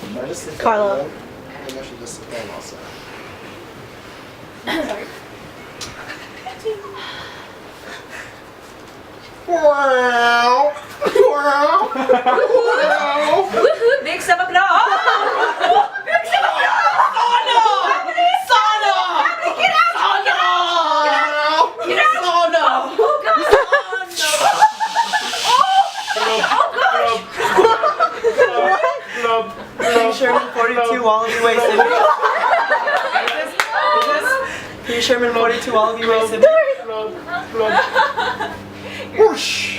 Should I just sit Carla. down? I think I should just sit down also. Sorry. Wow! Wow! Wow! Big sama applause! Big sama applause! Sana! Sana! Get out! Sana! Get out! Sana! Oh God! King Sherman 42 Wallaby Way Sydney. King Sherman 42 Wallaby Way Sydney. Whoosh!